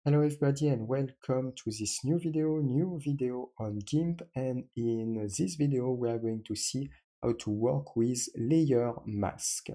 Hello everybody and welcome to this new video on GIMP, and in this video we are going to see how to work with layer mask.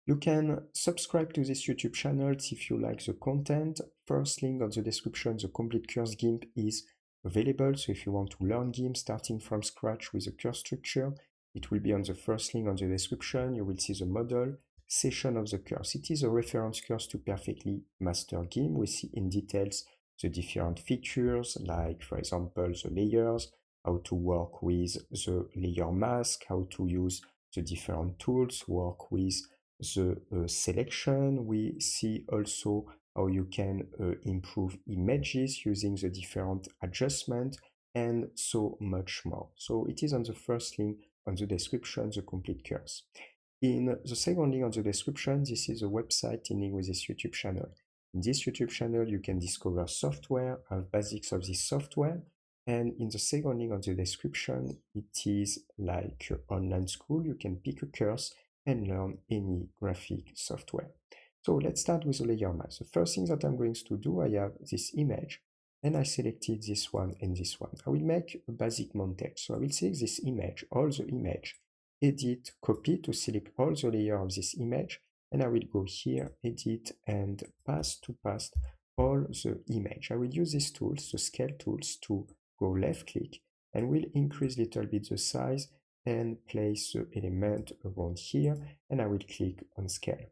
You can subscribe to this YouTube channel if you like the content. First link on the description, the complete course GIMP is available, so if you want to learn GIMP starting from scratch with a course structure, it will be on the first link on the description. You will see the model session of the course. It is a reference course to perfectly master GIMP. We see in details the different features, like for example the layers, how to work with the layer mask, how to use the different tools, work with the selection. We see also how you can improve images using the different adjustments, and so much more. So it is on the first link on the description, the complete course. In the second link on the description, this is a website in link with this YouTube channel. In this YouTube channel, you can discover software, have basics of this software, and in the second link on the description, it is like online school. You can pick a course and learn any graphic software. So let's start with the layer mask. The first thing that I'm going to do, I have this image, and I selected this one and this one. I will make a basic montage. So I will select this image, all the image, edit, copy to select all the layers of this image, and I will go here, edit, and pass all the image. I will use these tools, the scale tools, to go left click, and will increase a little bit the size and place the element around here, and I will click on scale.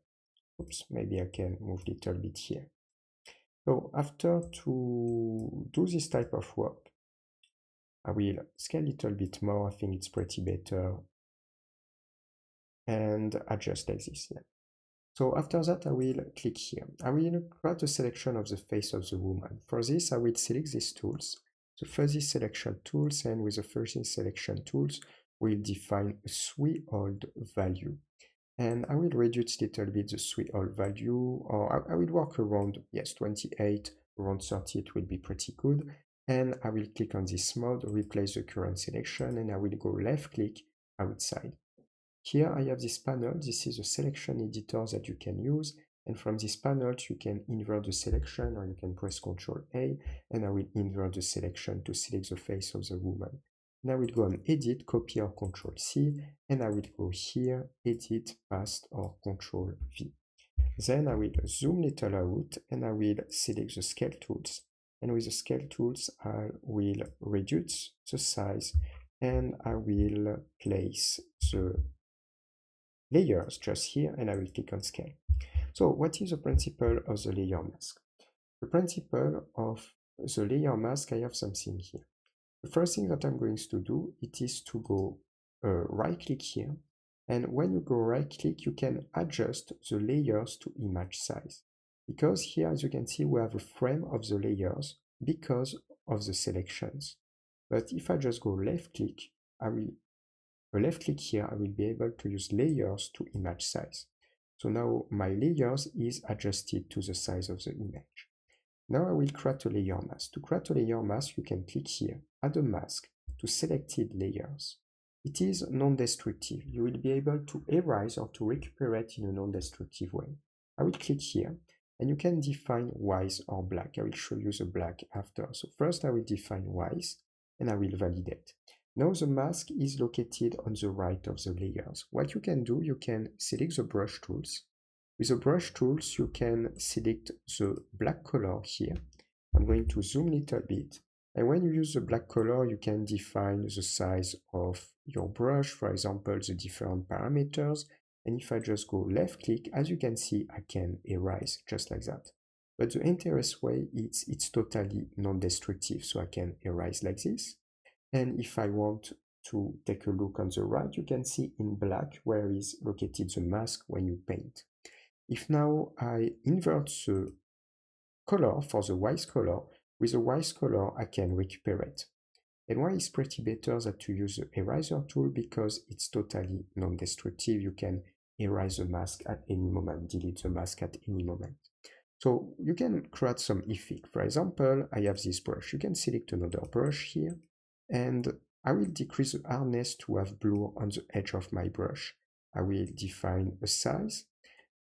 Oops, maybe I can move a little bit here. So after to do this type of work, I will scale a little bit more. I think it's pretty better, and adjust like this. Yeah. So after that, I will click here. I will create a selection of the face of the woman. For this, I will select these tools, the fuzzy selection tools, and with the fuzzy selection tools, we'll define a threshold value. And I will reduce a little bit the threshold value, or I will work around, yes, 28, around 30, it will be pretty good. And I will click on this mode, replace the current selection, and I will go left click outside. Here I have this panel. This is a selection editor that you can use, and from this panel you can invert the selection, or you can press Ctrl A, and I will invert the selection to select the face of the woman. And I will go on edit, copy, or Ctrl C, and I will go here, edit, paste, or Ctrl V. Then I will zoom little out, and I will select the scale tools, and with the scale tools I will reduce the size, and I will place the layers just here, and I will click on scale. So what is the principle of the layer mask? The principle of the layer mask, I have something here. The first thing that I'm going to do, it is to go right click here, and when you go right click, you can adjust the layers to image size, because here, as you can see, we have a frame of the layers because of the selections. But if I just go left click, left click here, I will be able to use layers to image size. So now my layers is adjusted to the size of the image. Now I will create a layer mask. To create a layer mask, you can click here, add a mask to selected layers. It is non-destructive. You will be able to erase or to recuperate in a non-destructive way. I will click here, and you can define white or black. I will show you the black after. So first I will define white, and I will validate. Now the mask is located on the right of the layers. What you can do, you can select the brush tools. With the brush tools, you can select the black color here. I'm going to zoom a little bit. And when you use the black color, you can define the size of your brush, for example, the different parameters. And if I just go left click, as you can see, I can erase just like that. But the interesting way, it's totally non-destructive. So I can erase like this. And if I want to take a look on the right, you can see in black where is located the mask when you paint. If now I invert the color for the white color, with the white color I can recuperate. And why it's pretty better than to use the eraser tool, because it's totally non-destructive. You can erase the mask at any moment, delete the mask at any moment. So you can create some effect. For example, I have this brush. You can select another brush here, and I will decrease the hardness to have blur on the edge of my brush. I will define a size,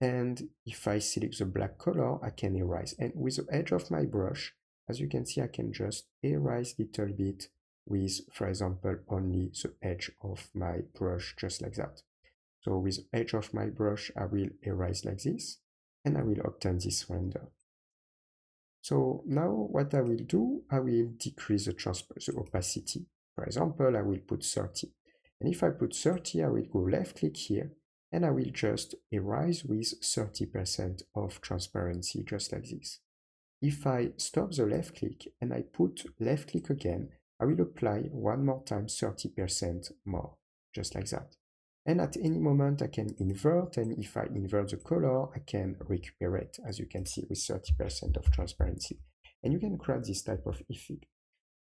And if I select the black color, I can erase. And with the edge of my brush, as you can see, I can just erase a little bit with, for example, only the edge of my brush, just like that. So with the edge of my brush, I will erase like this, and I will obtain this render. So now what I will do, I will decrease the opacity. For example, I will put 30. And if I put 30, I will go left click here, and I will just erase with 30% of transparency, just like this. If I stop the left click and I put left click again, I will apply one more time 30% more, just like that. And at any moment I can invert, and if I invert the color, I can recuperate, as you can see, with 30% of transparency. And you can create this type of effect.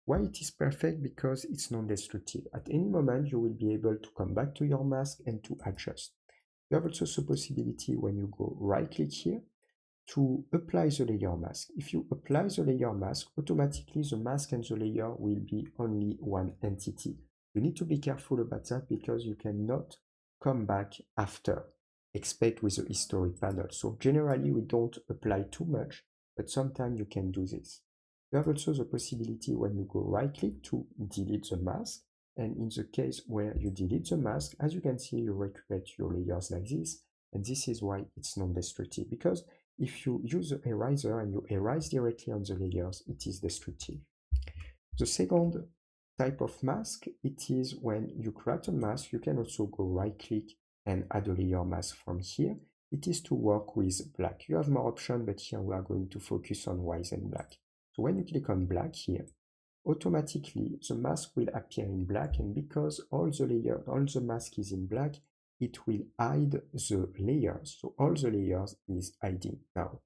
Why it is perfect? Because it's non-destructive. At any moment you will be able to come back to your mask and to adjust. You have also the possibility, when you go right click here, to apply the layer mask. If you apply the layer mask, automatically the mask and the layer will be only one entity. You need to be careful about that because you cannot come back after, expect with the history panel. So generally we don't apply too much, but sometimes you can do this. You have also the possibility, when you go right click, to delete the mask. And in the case where you delete the mask, as you can see, you recuperate your layers like this. And this is why it's non-destructive, because if you use the eraser and you erase directly on the layers, it is destructive. The second type of mask, it is when you create a mask, you can also go right click and add a layer mask from here. It is to work with black. You have more options, but here we are going to focus on white and black. So when you click on black here, automatically the mask will appear in black, and because all the mask is in black, it will hide the layers. So all the layers is hiding now.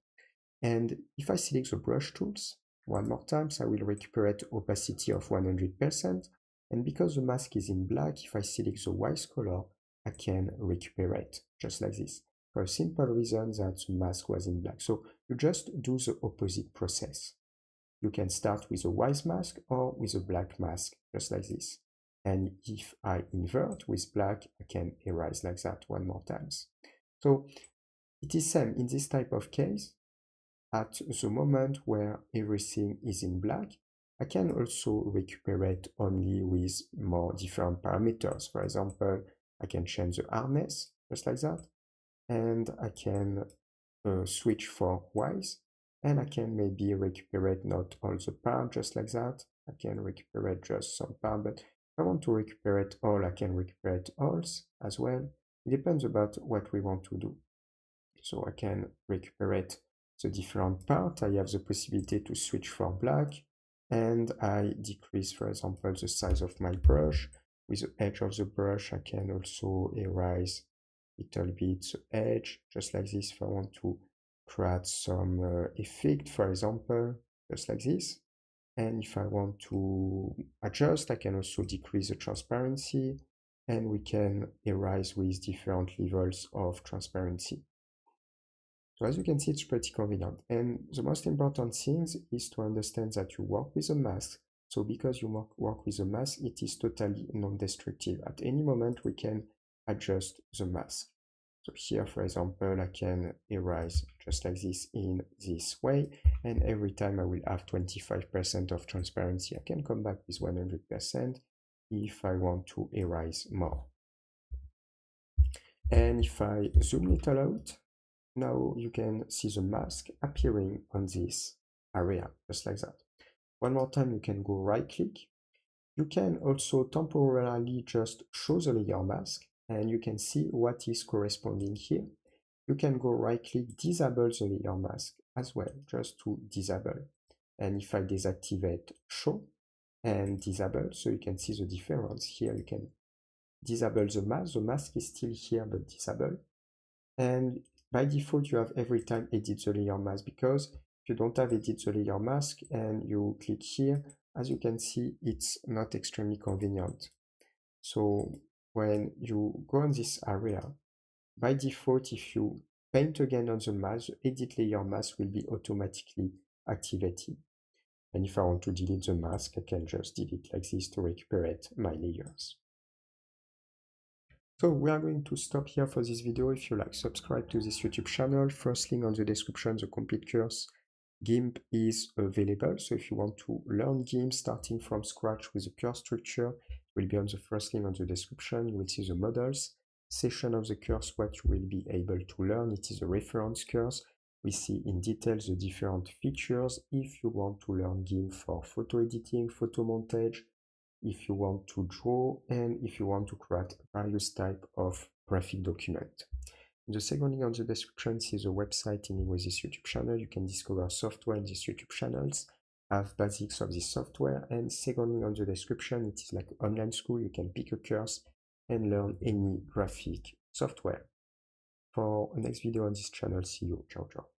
And if I select the brush tools one more time, so I will recuperate opacity of 100%. And because the mask is in black, if I select the white color, I can recuperate just like this, for a simple reason that the mask was in black. So you just do the opposite process. You can start with a white mask or with a black mask, just like this. And if I invert with black, I can erase like that one more times. So it is same in this type of case. At the moment where everything is in black, I can also recuperate only with more different parameters. For example, I can change the hardness, just like that. And I can switch for white. And I can maybe recuperate not all the part, just like that. I can recuperate just some part, but if I want to recuperate all, I can recuperate all as well. It depends about what we want to do. So I can recuperate the different part. I have the possibility to switch for black, and I decrease, for example, the size of my brush. With the edge of the brush, I can also erase a little bit the edge, just like this, if I want to create some effect, for example, just like this. And if I want to adjust, I can also decrease the transparency, and we can erase with different levels of transparency. So as you can see, it's pretty convenient. And the most important thing is to understand that you work with a mask. So because you work with a mask, it is totally non-destructive. At any moment, we can adjust the mask. So here, for example, I can erase just like this in this way. And every time I will have 25% of transparency, I can come back with 100% if I want to erase more. And if I zoom it out, now you can see the mask appearing on this area, just like that. One more time, you can go right click. You can also temporarily just show the layer mask, and you can see what is corresponding here. You can go right click, disable the layer mask as well, just to disable. And if I deactivate show and disable, so you can see the difference here. You can disable the mask is still here but disable. And by default, you have every time edit the layer mask, because if you don't have edit the layer mask and you click here, as you can see, it's not extremely convenient. So when you go on this area, by default, if you paint again on the mask, the edit layer mask will be automatically activated. And if I want to delete the mask, I can just delete like this to recuperate my layers. So we are going to stop here for this video. If you like, subscribe to this YouTube channel. First link on the description, the complete course GIMP is available. So if you want to learn GIMP starting from scratch with the course structure, it will be on the first link on the description. You will see the models section of the course, what you will be able to learn. It is a reference course. We see in detail the different features if you want to learn GIMP for photo editing, photo montage, if you want to draw, and if you want to create various type of graphic document. The second link on the description is a website in with this YouTube channel. You can discover software in these YouTube channels, have basics of this software, and second link on the description, it is like online school. You can pick a course and learn any graphic software. For the next video on this channel, see you. Ciao, ciao.